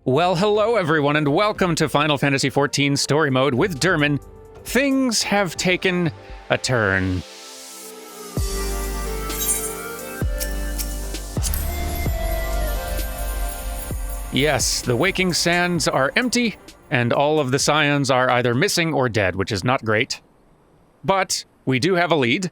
Well, hello everyone, and welcome to Final Fantasy XIV Story Mode with Dermin. Things have taken a turn. Yes, the Waking Sands are empty, and all of the Scions are either missing or dead, which is not great. But we do have a lead.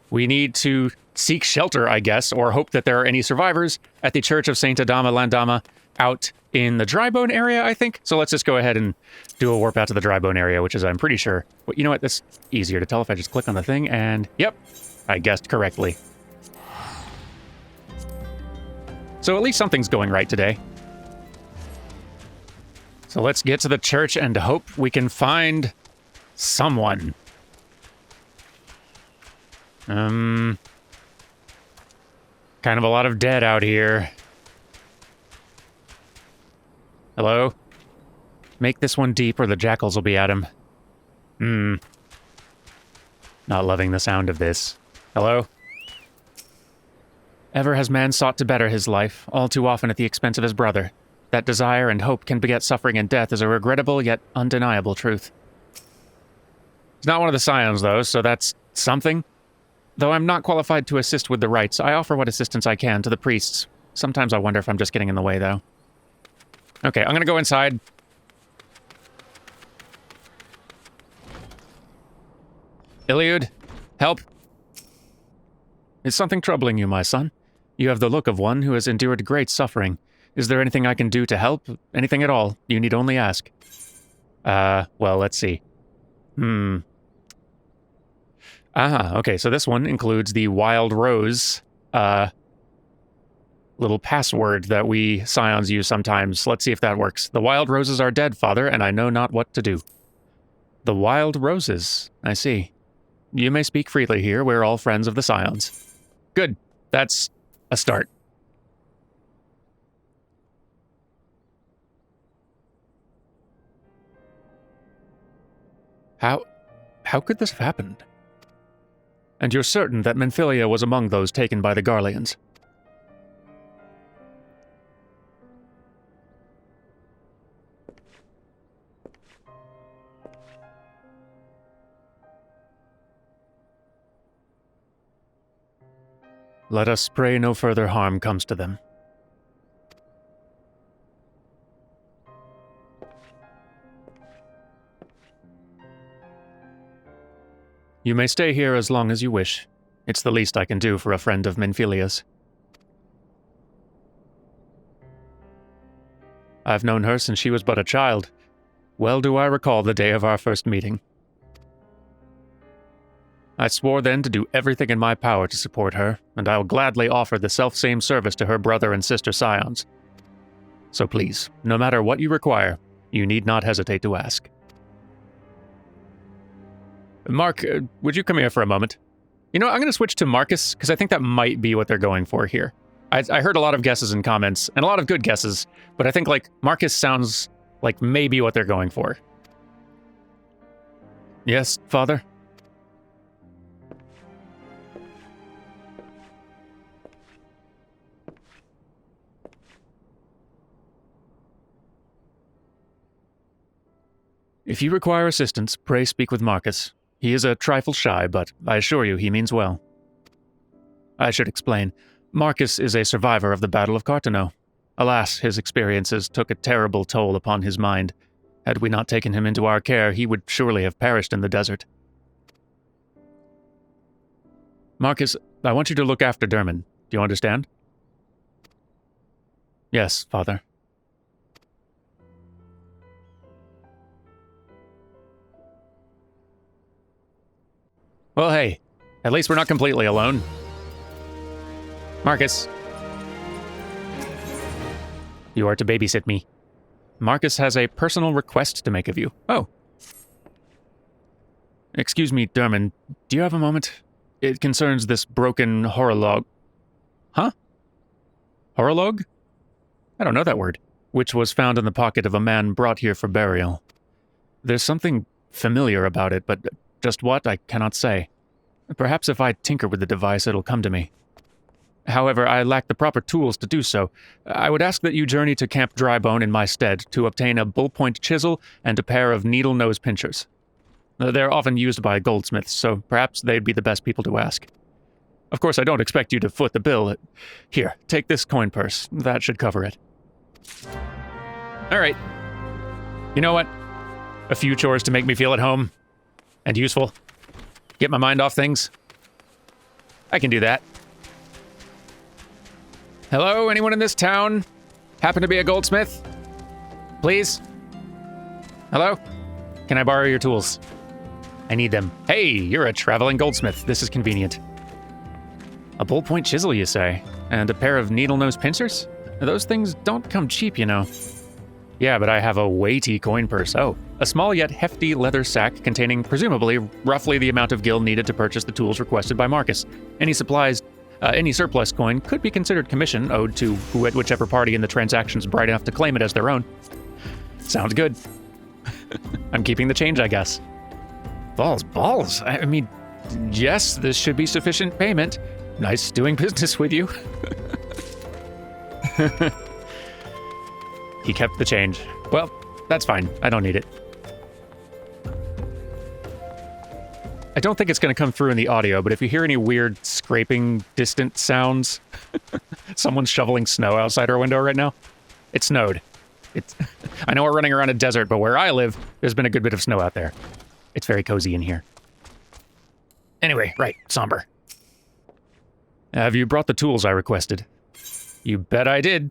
We need to seek shelter, I guess, or hope that there are any survivors at the Church of Saint Adama Landama out in the Drybone area, I think. So let's just go ahead and do a warp out to the Drybone area, which is, I'm pretty sure. But you know what? That's easier to tell if I just click on the thing, and yep, I guessed correctly. So at least something's going right today. So let's get to the church and hope we can find someone. Kind of a lot of dead out here. Hello? Make this one deep or the jackals will be at him. Not loving the sound of this. Hello? Ever has man sought to better his life, all too often at the expense of his brother. That desire and hope can beget suffering and death is a regrettable yet undeniable truth. He's not one of the Scions, though, so that's something. Though I'm not qualified to assist with the rites, I offer what assistance I can to the priests. Sometimes I wonder if I'm just getting in the way, though. Okay, I'm gonna go inside. Iliud, help. Is something troubling you, my son? You have the look of one who has endured great suffering. Is there anything I can do to help? Anything at all? You need only ask. Well, let's see. Okay, so this one includes the Wild Rose, little password that we Scions use sometimes. Let's see if that works. The Wild Roses are dead, father, and I know not what to do. The Wild Roses, I see. You may speak freely here, we're all friends of the Scions. Good, that's a start. How could this have happened? And you're certain that Menphilia was among those taken by the Garleans? Let us pray no further harm comes to them. You may stay here as long as you wish. It's the least I can do for a friend of Menphilia's. I've known her since she was but a child. Well do I recall the day of our first meeting. I swore then to do everything in my power to support her, and I will gladly offer the self-same service to her brother and sister Scions. So please, no matter what you require, you need not hesitate to ask. Mark, would you come here for a moment? You know, I'm going to switch to Marques, because I think that might be what they're going for here. I heard a lot of guesses and comments, and a lot of good guesses, but I think, Marques sounds like maybe what they're going for. Yes, father? If you require assistance, pray speak with Marques. He is a trifle shy, but I assure you he means well. I should explain. Marques is a survivor of the Battle of Cartano. Alas, his experiences took a terrible toll upon his mind. Had we not taken him into our care, he would surely have perished in the desert. Marques, I want you to look after Dermin. Do you understand? Yes, father. Well, hey, at least we're not completely alone. Marques. You are to babysit me. Marques has a personal request to make of you. Oh. Excuse me, Dermin, do you have a moment? It concerns this broken horologe. Huh? Horologe? I don't know that word. Which was found in the pocket of a man brought here for burial. There's something familiar about it, but just what, I cannot say. Perhaps if I tinker with the device, it'll come to me. However, I lack the proper tools to do so. I would ask that you journey to Camp Drybone in my stead to obtain a bullpoint chisel and a pair of needle nose pinchers. They're often used by goldsmiths, so perhaps they'd be the best people to ask. Of course, I don't expect you to foot the bill. Here, take this coin purse. That should cover it. All right. You know what? A few chores to make me feel at home and useful. Get my mind off things. I can do that. Hello, anyone in this town? Happen to be a goldsmith? Please? Hello? Can I borrow your tools? I need them. Hey, you're a traveling goldsmith. This is convenient. A bullpoint chisel, you say? And a pair of needle-nose pincers? Those things don't come cheap, you know. Yeah, but I have a weighty coin purse. Oh, a small yet hefty leather sack containing, presumably, roughly the amount of gil needed to purchase the tools requested by Marques. Any surplus coin could be considered commission owed to whichever party in the transaction's bright enough to claim it as their own. Sounds good. I'm keeping the change, I guess. Balls. I mean, yes, this should be sufficient payment. Nice doing business with you. He kept the change. Well, that's fine. I don't need it. I don't think it's going to come through in the audio, but if you hear any weird scraping, distant sounds, someone's shoveling snow outside our window right now. It snowed. I know we're running around a desert, but where I live, there's been a good bit of snow out there. It's very cozy in here. Anyway, right, somber. Have you brought the tools I requested? You bet I did.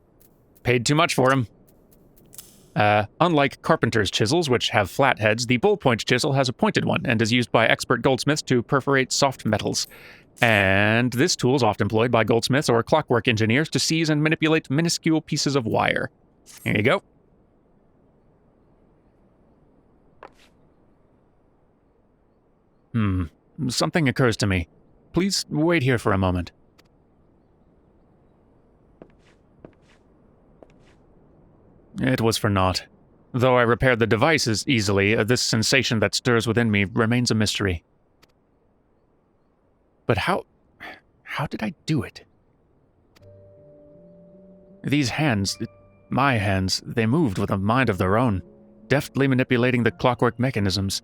Paid too much for them. Unlike carpenter's chisels, which have flat heads, the bullpoint chisel has a pointed one and is used by expert goldsmiths to perforate soft metals. And this tool is often employed by goldsmiths or clockwork engineers to seize and manipulate minuscule pieces of wire. Here you go. Something occurs to me. Please wait here for a moment. It was for naught. Though I repaired the devices easily, this sensation that stirs within me remains a mystery. But how did I do it? These hands, my hands, they moved with a mind of their own, deftly manipulating the clockwork mechanisms.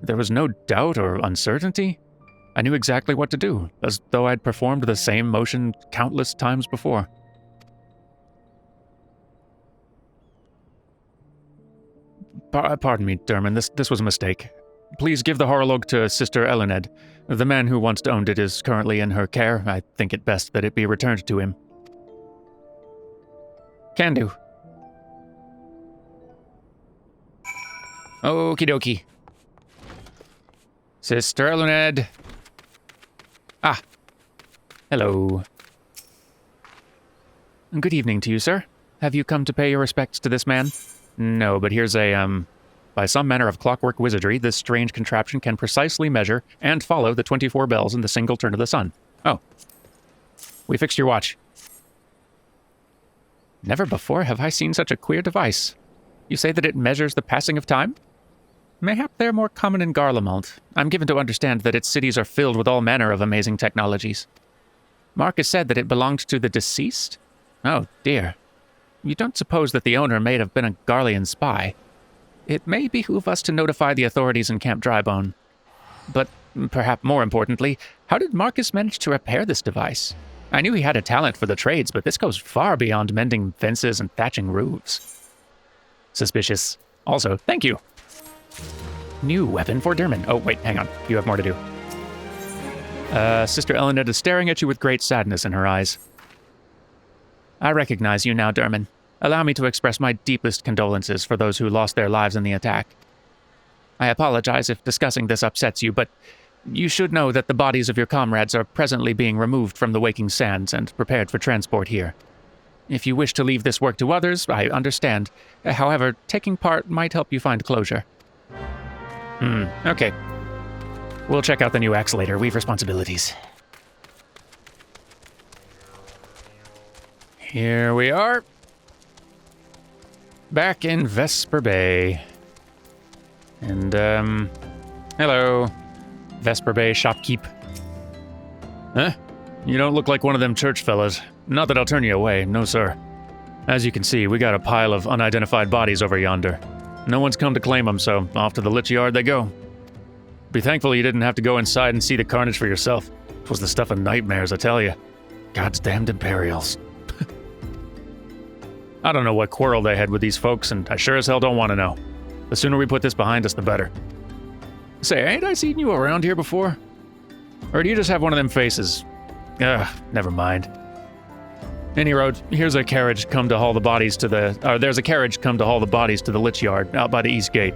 There was no doubt or uncertainty. I knew exactly what to do, as though I'd performed the same motion countless times before. Pardon me, Derman, this was a mistake. Please give the horolog to Sister Elined. The man who once owned it is currently in her care. I think it best that it be returned to him. Can do. Okie dokie. Sister Elined. Ah. Hello. Good evening to you, sir. Have you come to pay your respects to this man? No, but here's by some manner of clockwork wizardry, this strange contraption can precisely measure and follow the 24 bells in the single turn of the sun. Oh. We fixed your watch. Never before have I seen such a queer device. You say that it measures the passing of time? Mayhap they're more common in Garlemald. I'm given to understand that its cities are filled with all manner of amazing technologies. Marques said that it belonged to the deceased? Oh, dear. You don't suppose that the owner may have been a Garlean spy? It may behoove us to notify the authorities in Camp Drybone. But, perhaps more importantly, how did Marques manage to repair this device? I knew he had a talent for the trades, but this goes far beyond mending fences and thatching roofs. Suspicious. Also, thank you. New weapon for Derman. Oh, wait, hang on. You have more to do. Sister Elined is staring at you with great sadness in her eyes. I recognize you now, Derman. Allow me to express my deepest condolences for those who lost their lives in the attack. I apologize if discussing this upsets you, but you should know that the bodies of your comrades are presently being removed from the Waking Sands and prepared for transport here. If you wish to leave this work to others, I understand. However, taking part might help you find closure. Okay. We'll check out the new axe later. We've responsibilities. Here we are. Back in Vesper Bay. And, hello. Vesper Bay shopkeep. Huh? You don't look like one of them church fellas. Not that I'll turn you away, no sir. As you can see, we got a pile of unidentified bodies over yonder. No one's come to claim them, so off to the lich yard they go. Be thankful you didn't have to go inside and see the carnage for yourself. It was the stuff of nightmares, I tell you. God's damned Imperials. I don't know what quarrel they had with these folks, and I sure as hell don't want to know. The sooner we put this behind us, the better. Say, ain't I seen you around here before? Or do you just have one of them faces? Ugh, never mind. Any road, here's a carriage come to haul the bodies to the... there's a carriage come to haul the bodies to the lich yard, out by the east gate.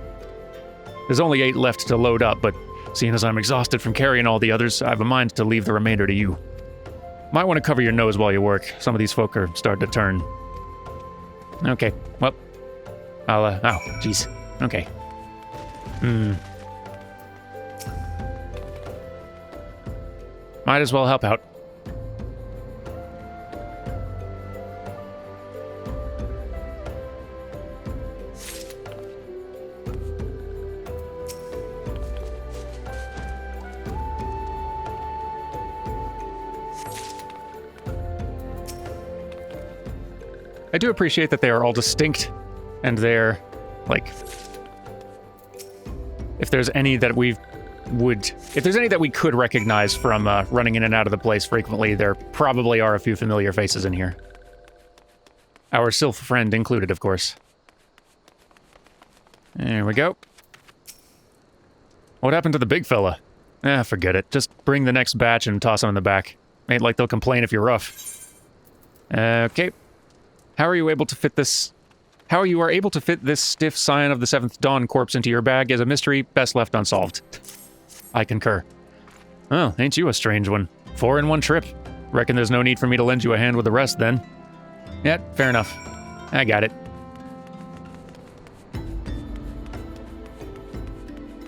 There's only 8 left to load up, but seeing as I'm exhausted from carrying all the others, I have a mind to leave the remainder to you. Might want to cover your nose while you work. Some of these folk are starting to turn. Okay, well, I'll, oh, jeez. Okay. Might as well help out. I do appreciate that they are all distinct, and they're, like, if there's any that we could recognize from running in and out of the place frequently, there probably are a few familiar faces in here. Our sylph friend included, of course. There we go. What happened to the big fella? Forget it. Just bring the next batch and toss them in the back. Ain't like they'll complain if you're rough. Okay. How are you able to fit this stiff Scion of the 7th Dawn corpse into your bag is a mystery best left unsolved. I concur. Oh, ain't you a strange one. 4 in one trip. Reckon there's no need for me to lend you a hand with the rest then. Yeah, fair enough. I got it.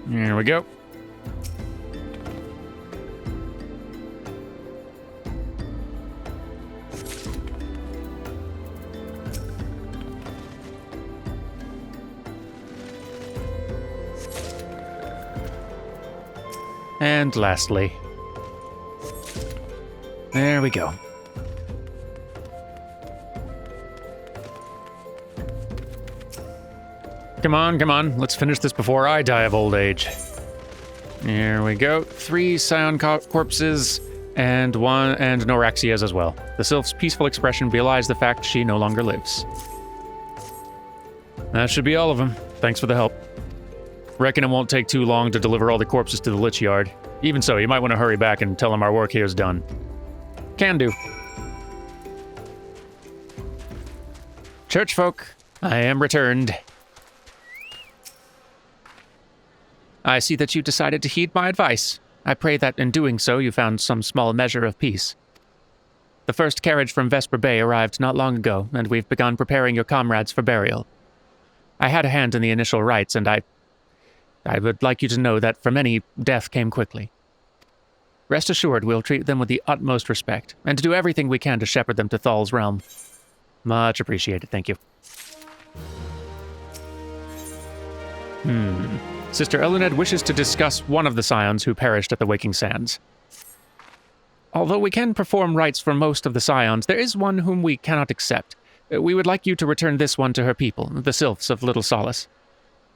Here we go. And lastly, there we go. Come on, let's finish this before I die of old age. Here we go, 3 Scion corpses, and Noraxia's as well. The sylph's peaceful expression belies the fact she no longer lives. That should be all of them. Thanks for the help. Reckon it won't take too long to deliver all the corpses to the lich yard. Even so, you might want to hurry back and tell them our work here is done. Can do. Churchfolk, I am returned. I see that you decided to heed my advice. I pray that in doing so you found some small measure of peace. The first carriage from Vesper Bay arrived not long ago, and we've begun preparing your comrades for burial. I had a hand in the initial rites, and I would like you to know that for many, death came quickly. Rest assured we'll treat them with the utmost respect, and to do everything we can to shepherd them to Thal's realm. Much appreciated, thank you. Sister Elined wishes to discuss one of the Scions who perished at the Waking Sands. Although we can perform rites for most of the Scions, there is one whom we cannot accept. We would like you to return this one to her people, the Sylphs of Little Solace.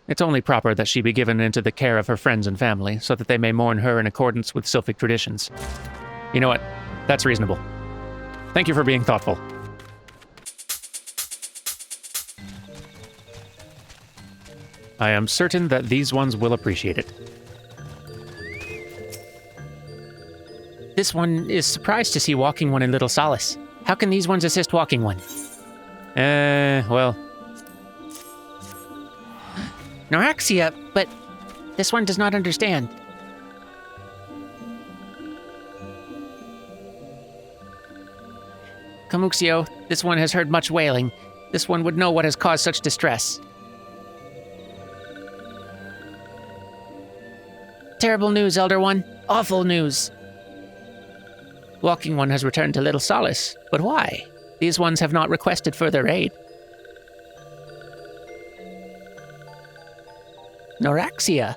It's only proper that she be given into the care of her friends and family, so that they may mourn her in accordance with Sylphic traditions. You know what? That's reasonable. Thank you for being thoughtful. I am certain that these ones will appreciate it. This one is surprised to see Walking One in Little Solace. How can these ones assist Walking One? Well... Noraxia, but this one does not understand. Camuxio, this one has heard much wailing. This one would know what has caused such distress. Terrible news, Elder One. Awful news. Walking One has returned to Little Solace, but why? These ones have not requested further aid. Noraxia,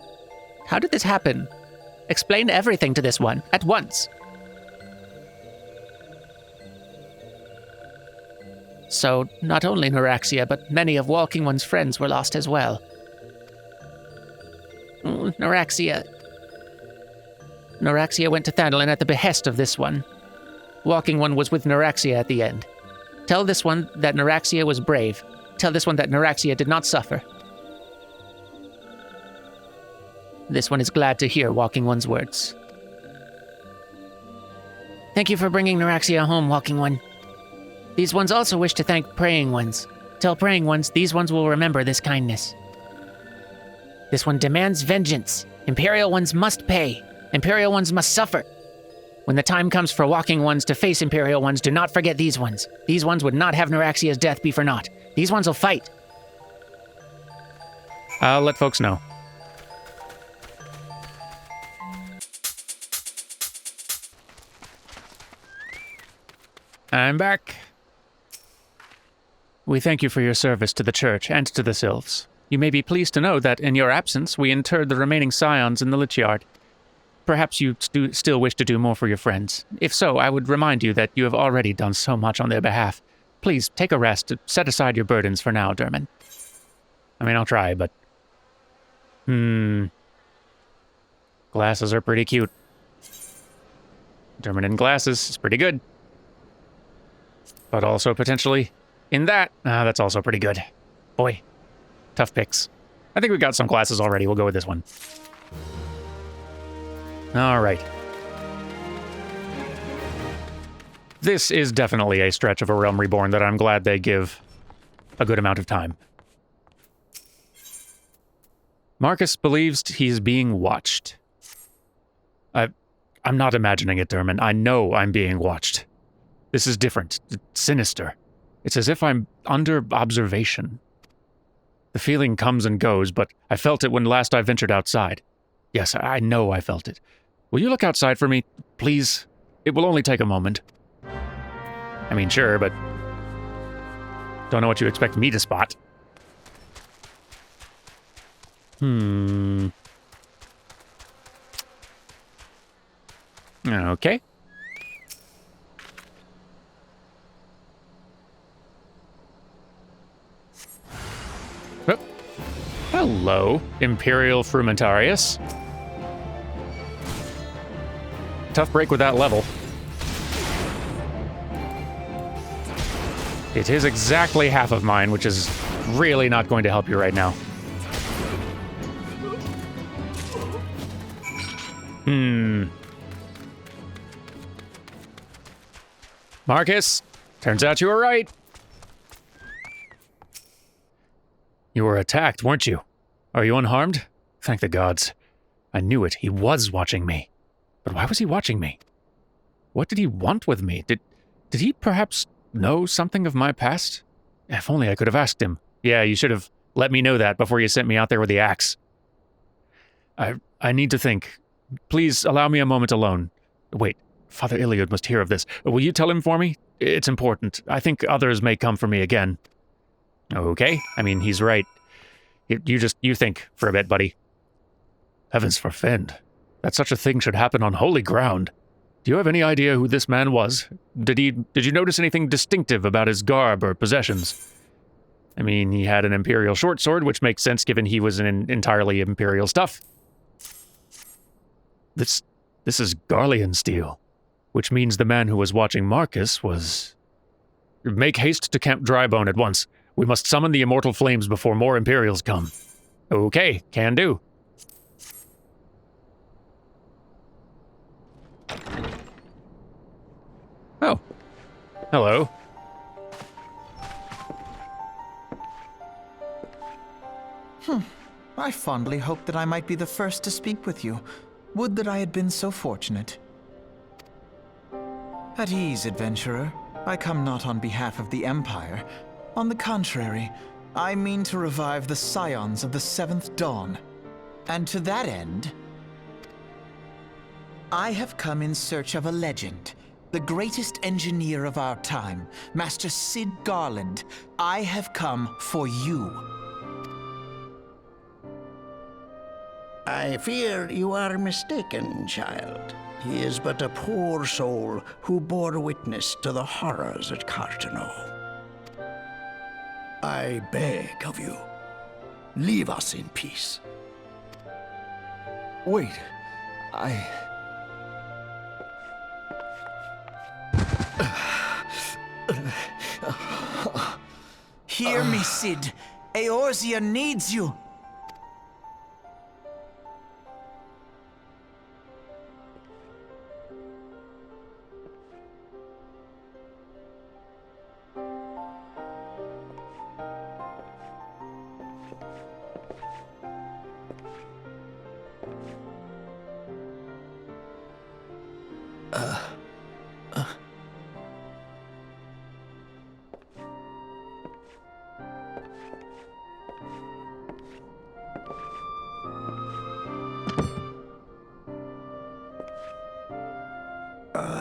how did this happen? Explain everything to this one, at once. So, not only Neuraxia, but many of Walking One's friends were lost as well. Neuraxia went to Thandalin at the behest of this one. Walking One was with Neuraxia at the end. Tell this one that Neuraxia was brave. Tell this one that Neuraxia did not suffer. This one is glad to hear Walking One's words. Thank you for bringing Neuraxia home, Walking One. These ones also wish to thank Praying Ones. Tell Praying Ones these ones will remember this kindness. This one demands vengeance. Imperial Ones must pay. Imperial Ones must suffer. When the time comes for Walking Ones to face Imperial Ones, do not forget these ones. These ones would not have Neuraxia's death be for naught. These ones will fight. I'll let folks know. I'm back. We thank you for your service to the church and to the Sylphs. You may be pleased to know that in your absence, we interred the remaining Scions in the Lich Yard. Perhaps you still wish to do more for your friends. If so, I would remind you that you have already done so much on their behalf. Please, take a rest. Set aside your burdens for now, Derman. I mean, I'll try, but... Glasses are pretty cute. Derman in glasses is pretty good. But also potentially in that, that's also pretty good. Boy, tough picks. I think we got some glasses already. We'll go with this one. All right. This is definitely a stretch of a Realm Reborn that I'm glad they give a good amount of time. Marques believes he's being watched. I'm not imagining it, Derman. I know I'm being watched. This is different. It's sinister. It's as if I'm under observation. The feeling comes and goes, but I felt it when last I ventured outside. Yes, I know I felt it. Will you look outside for me, please? It will only take a moment. I mean, sure, but... don't know what you expect me to spot. Okay. Oh. Hello, Imperial Frumentarius. Tough break with that level. It is exactly half of mine, which is really not going to help you right now. Marques, turns out you were right. You were attacked, weren't you? Are you unharmed? Thank the gods. I knew it. He was watching me. But why was he watching me? What did he want with me? Did he perhaps know something of my past? If only I could have asked him. Yeah, you should have let me know that before you sent me out there with the axe. I need to think. Please allow me a moment alone. Wait, Father Iliad must hear of this. Will you tell him for me? It's important. I think others may come for me again. Okay, I mean, he's right. You think for a bit, buddy. Heavens forfend. That such a thing should happen on holy ground. Do you have any idea who this man was? Did you notice anything distinctive about his garb or possessions? I mean, he had an Imperial short sword, which makes sense given he was in entirely Imperial stuff. This is Garlean steel, which means the man who was watching Marques was... Make haste to Camp Drybone at once. We must summon the immortal flames before more Imperials come. Okay, can do. Oh. Hello. I fondly hoped that I might be the first to speak with you. Would that I had been so fortunate. At ease, adventurer. I come not on behalf of the Empire. On the contrary, I mean to revive the Scions of the 7th Dawn. And to that end, I have come in search of a legend. The greatest engineer of our time, Master Cid Garland. I have come for you. I fear you are mistaken, child. He is but a poor soul who bore witness to the horrors at Cartano. I beg of you, leave us in peace. Wait, Hear me, Cid. Eorzea needs you.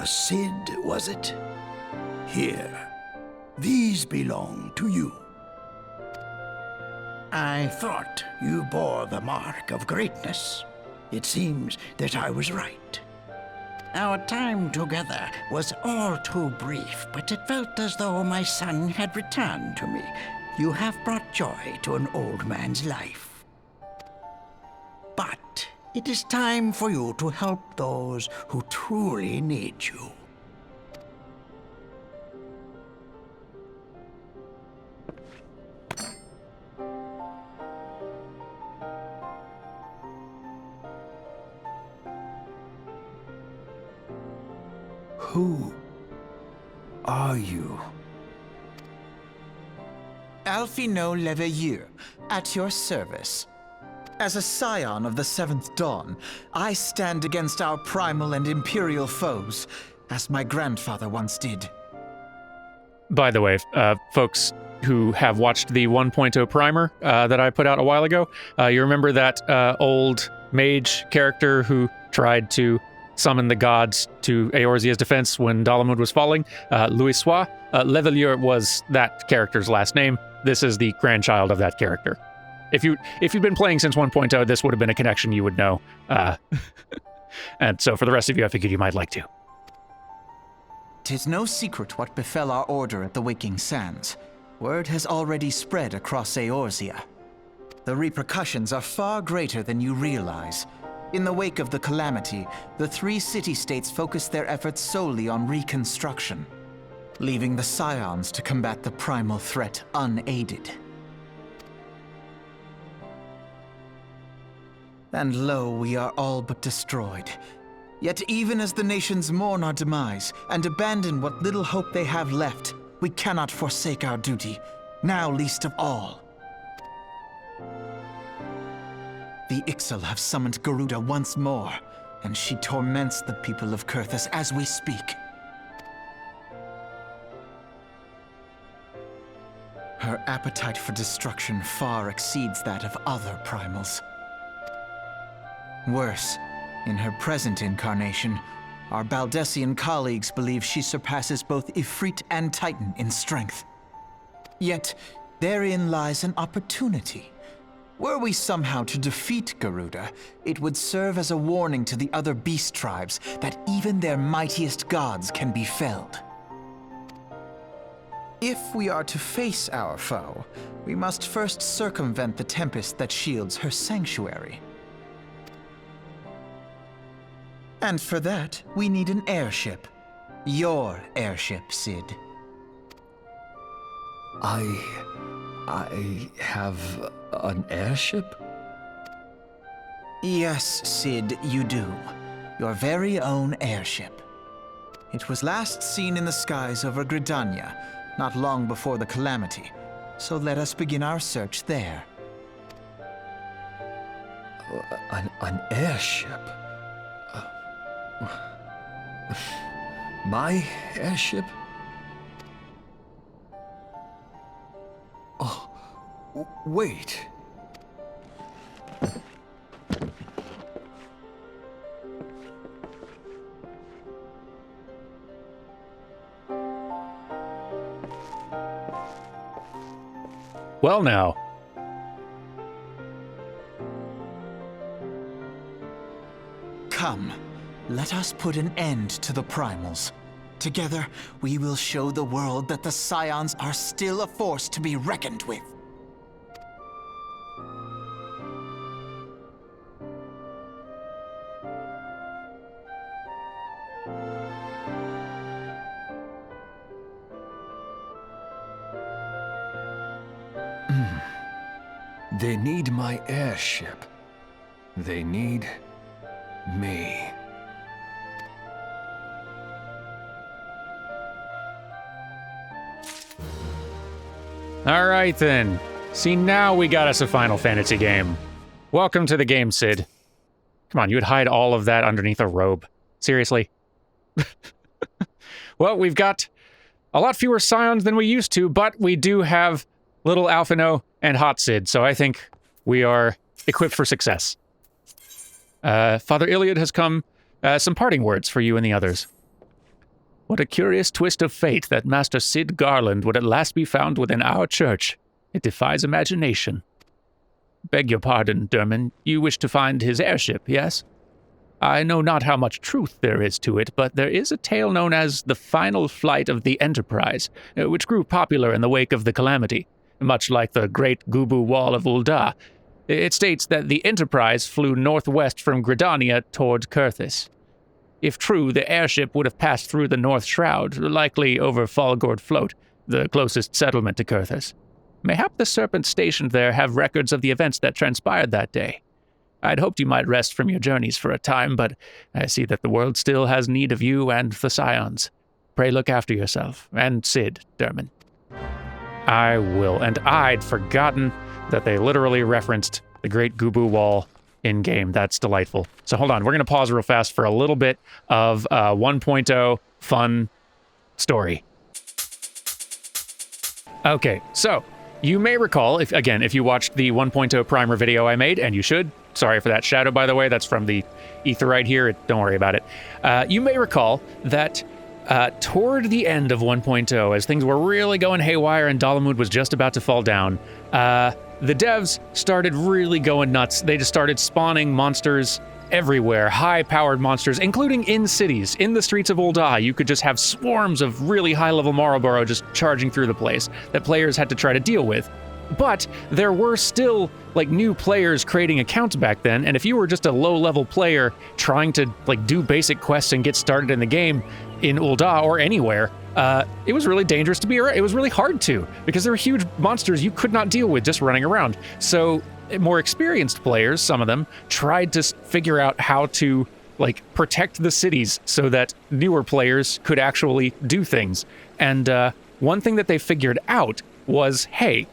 Cid, was it? Here. These belong to you. I thought you bore the mark of greatness. It seems that I was right. Our time together was all too brief, but it felt as though my son had returned to me. You have brought joy to an old man's life. But it is time for you to help those who truly need you. who are you? Alphino Leveilleur, at your service. As a scion of the 7th Dawn, I stand against our primal and imperial foes, as my grandfather once did. By the way, folks who have watched the 1.0 primer that I put out a while ago, you remember that old mage character who tried to summon the gods to Eorzea's defense when Dalamud was falling? Louis Sois? Leveilleur was that character's last name. This is the grandchild of that character. If you've been playing since 1.0, this would have been a connection you would know. And so for the rest of you, I figured you might like to. 'Tis no secret what befell our order at the Waking Sands. Word has already spread across Eorzea. The repercussions are far greater than you realize. In the wake of the calamity, the 3 city-states focused their efforts solely on reconstruction, leaving the Scions to combat the primal threat unaided. And lo, we are all but destroyed. Yet even as the nations mourn our demise and abandon what little hope they have left, we cannot forsake our duty, now least of all. The Ixal have summoned Garuda once more, and she torments the people of Kurthus as we speak. Her appetite for destruction far exceeds that of other primals. Worse, in her present incarnation, our Baldessian colleagues believe she surpasses both Ifrit and Titan in strength. Yet, therein lies an opportunity. Were we somehow to defeat Garuda, it would serve as a warning to the other beast tribes that even their mightiest gods can be felled. If we are to face our foe, we must first circumvent the tempest that shields her sanctuary. And for that, we need an airship. Your airship, Cid. I have an airship? Yes, Cid, you do. Your very own airship. It was last seen in the skies over Gridania, not long before the calamity. So let us begin our search there. An airship? My airship? Oh, wait. Well now. Come, let us put an end to the primals. Together, we will show the world that the Scions are still a force to be reckoned with. They need my airship. They need me. All right, then. See, now we got us a Final Fantasy game. Welcome to the game, Sid. Come on, you would hide all of that underneath a robe. Seriously? Well, we've got a lot fewer Scions than we used to, but we do have Little Alphino and Hot Sid, so I think we are equipped for success. Father Iliad has come some parting words for you and the others. What a curious twist of fate that Master Sid Garland would at last be found within our church. It defies imagination. Beg your pardon, Derman. You wish to find his airship, yes? I know not how much truth there is to it, but there is a tale known as the final flight of the Enterprise, which grew popular in the wake of the Calamity, much like the great Goobbue Wall of Ul'dah. It states that the Enterprise flew northwest from Gridania toward Kurthis. If true, the airship would have passed through the North Shroud, likely over Falgord Float, the closest settlement to Kurthis. Mayhap the Serpents stationed there have records of the events that transpired that day. I'd hoped you might rest from your journeys for a time, but I see that the world still has need of you and the Scions. Pray look after yourself, and Sid, Derman. I will, and I'd forgotten that they literally referenced the Great Goobbue Wall in-game. That's delightful. So hold on, we're going to pause real fast for a little bit of 1.0 fun story. Okay, so you may recall, if you watched the 1.0 primer video I made, and you should, sorry for that shadow, by the way, that's from the ether right here, don't worry about it. You may recall that toward the end of 1.0, as things were really going haywire and Dalamud was just about to fall down, the devs started really going nuts. They just started spawning monsters everywhere, high-powered monsters, including in cities. In the streets of Ul'dah, you could just have swarms of really high-level Marlboro just charging through the place that players had to try to deal with. But there were still, new players creating accounts back then, and if you were just a low-level player trying to, do basic quests and get started in the game in Ul'dah or anywhere, it was really dangerous to be around. It was really hard to, because there were huge monsters you could not deal with just running around. So more experienced players, some of them, tried to figure out how to, protect the cities so that newer players could actually do things. And one thing that they figured out was, hey,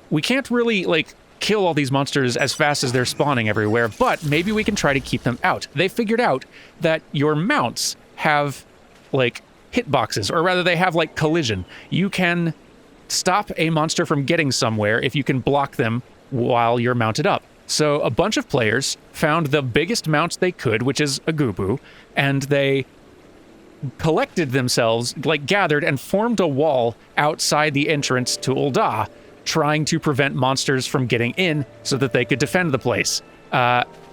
we can't really, kill all these monsters as fast as they're spawning everywhere, but maybe we can try to keep them out. They figured out that your mounts have, hitboxes, or rather they have, collision. You can stop a monster from getting somewhere if you can block them while you're mounted up. So a bunch of players found the biggest mounts they could, which is a Goobbue, and they collected themselves, gathered and formed a wall outside the entrance to Ul'dah, trying to prevent monsters from getting in so that they could defend the place.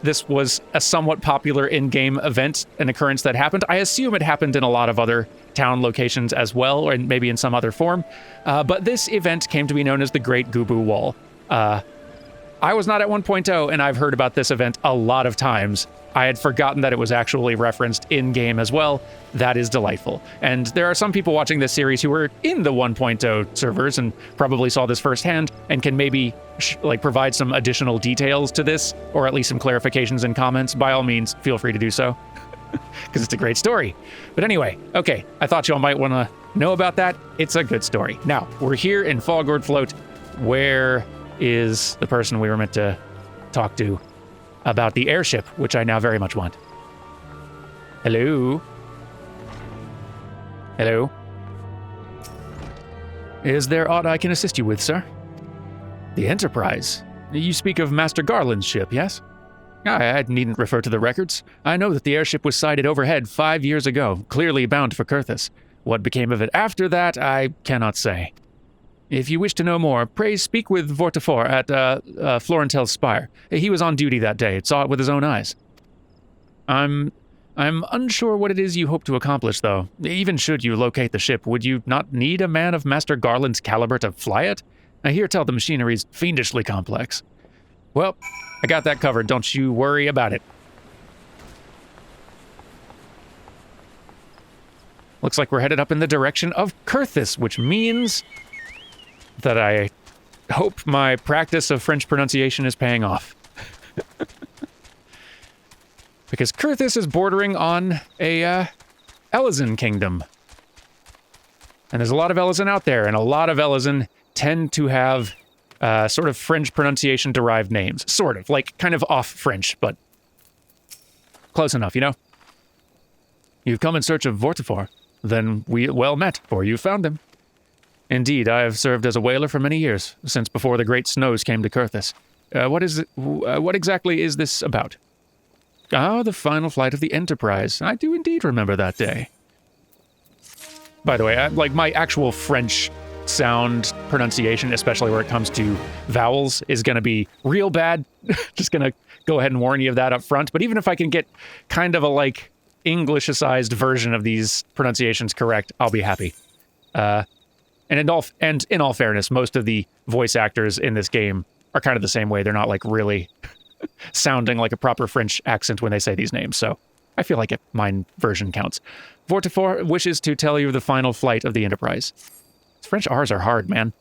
This was a somewhat popular in-game event, an occurrence that happened. I assume it happened in a lot of other town locations as well, or maybe in some other form. But this event came to be known as the Great Goobbue Wall. I was not at 1.0, and I've heard about this event a lot of times. I had forgotten that it was actually referenced in-game as well. That is delightful. And there are some people watching this series who were in the 1.0 servers and probably saw this firsthand and can maybe provide some additional details to this, or at least some clarifications in comments. By all means, feel free to do so, because it's a great story. But anyway, okay, I thought y'all might want to know about that. It's a good story. Now, we're here in Falgord Float. Where is the person we were meant to talk to about the airship, which I now very much want? Hello? Hello? Is there aught I can assist you with, sir? The Enterprise? You speak of Master Garland's ship, yes? I needn't refer to the records. I know that the airship was sighted overhead 5 years ago, clearly bound for Kurthis. What became of it after that, I cannot say. If you wish to know more, pray speak with Vortifor at Florentel's Spire. He was on duty that day, saw it with his own eyes. I'm I'm unsure what it is you hope to accomplish, though. Even should you locate the ship, would you not need a man of Master Garland's caliber to fly it? I hear tell the machinery's fiendishly complex. Well, I got that covered. Don't you worry about it. Looks like we're headed up in the direction of Kurthis, which means that I hope my practice of French pronunciation is paying off. Because Kurthis is bordering on a Elezen kingdom. And there's a lot of Elezen out there, and a lot of Elezen tend to have sort of French pronunciation-derived names. Sort of, like kind of off French, but close enough, you know? You've come in search of Vortifor. Then we well met, for you found him. Indeed, I have served as a whaler for many years, since before the great snows came to Kurthis. What exactly is this about? Ah, the final flight of the Enterprise. I do indeed remember that day. By the way, like my actual French sound pronunciation, especially where it comes to vowels, is going to be real bad. Just going to go ahead and warn you of that up front. But even if I can get kind of a like Englishized version of these pronunciations correct, I'll be happy. And in all fairness, most of the voice actors in this game are kind of the same way. They're not like really sounding like a proper French accent when they say these names, so I feel like my version counts. Vortifor wishes to tell you the final flight of the Enterprise. French R's are hard, man.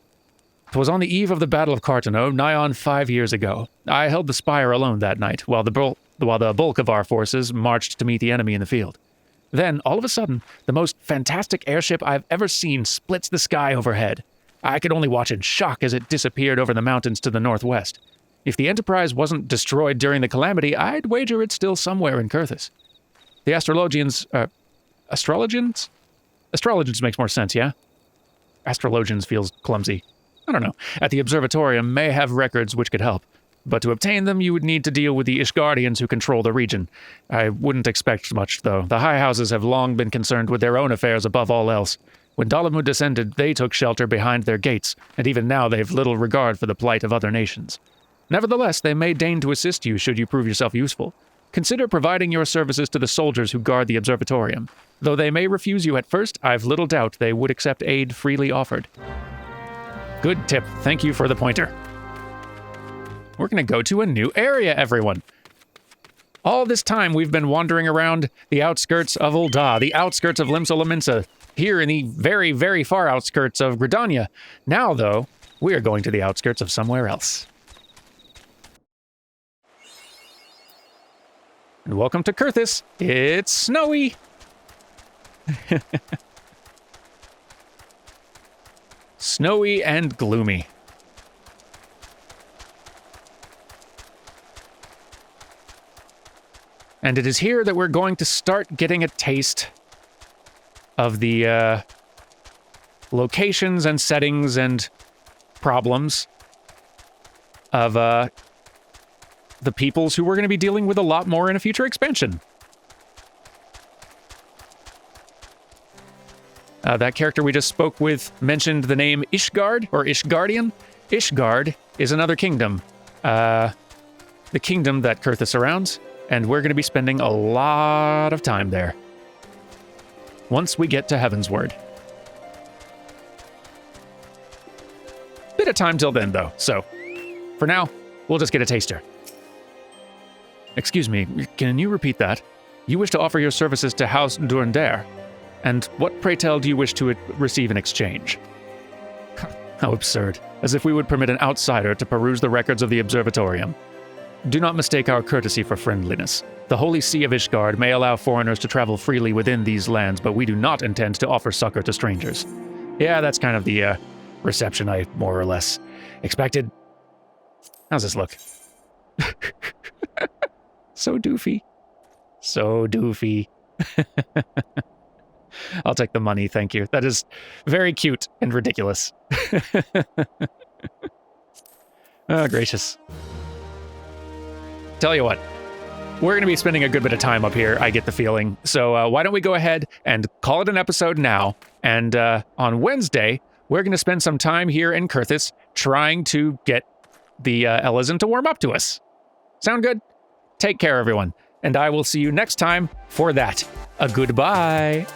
'Twas on the eve of the Battle of Carteneau, nigh on 5 years ago. I held the spire alone that night, while the bulk of our forces marched to meet the enemy in the field. Then, all of a sudden, the most fantastic airship I've ever seen splits the sky overhead. I could only watch in shock as it disappeared over the mountains to the northwest. If the Enterprise wasn't destroyed during the calamity, I'd wager it's still somewhere in Kurthis. The astrologians... astrologians? Astrologians makes more sense, yeah? Astrologians feels clumsy. I don't know. At the observatorium may have records which could help. But to obtain them, you would need to deal with the Ishgardians who control the region. I wouldn't expect much, though. The High Houses have long been concerned with their own affairs above all else. When Dalamud descended, they took shelter behind their gates, and even now they have little regard for the plight of other nations. Nevertheless, they may deign to assist you should you prove yourself useful. Consider providing your services to the soldiers who guard the observatorium. Though they may refuse you at first, I've little doubt they would accept aid freely offered. Good tip. Thank you for the pointer. We're going to go to a new area, everyone. All this time, we've been wandering around the outskirts of Ul'dah, the outskirts of Limsa, here in the very, very far outskirts of Gridania. Now, though, we are going to the outskirts of somewhere else. And welcome to Kurthis. It's snowy. Snowy and gloomy. And it is here that we're going to start getting a taste of the locations and settings and problems of the peoples who we're going to be dealing with a lot more in a future expansion. That character we just spoke with mentioned the name Ishgard, or Ishgardian. Ishgard is another kingdom. The kingdom that Kurthis surrounds. And we're going to be spending a lot of time there. Once we get to Heavensward. Bit of time till then, though, so for now, we'll just get a taster. Excuse me, can you repeat that? You wish to offer your services to House Durandare, and what, pray tell, do you wish to receive in exchange? How absurd, as if we would permit an outsider to peruse the records of the observatorium. Do not mistake our courtesy for friendliness. The Holy See of Ishgard may allow foreigners to travel freely within these lands, but we do not intend to offer succor to strangers. Yeah, that's kind of the reception I more or less expected. How's this look? So doofy. So doofy. I'll take the money, thank you. That is very cute and ridiculous. Oh, gracious. Tell you what, we're going to be spending a good bit of time up here, I get the feeling. So why don't we go ahead and call it an episode now, and on Wednesday, we're going to spend some time here in Kurthis trying to get the Elezen to warm up to us. Sound good? Take care, everyone. and I will see you next time for that. A goodbye.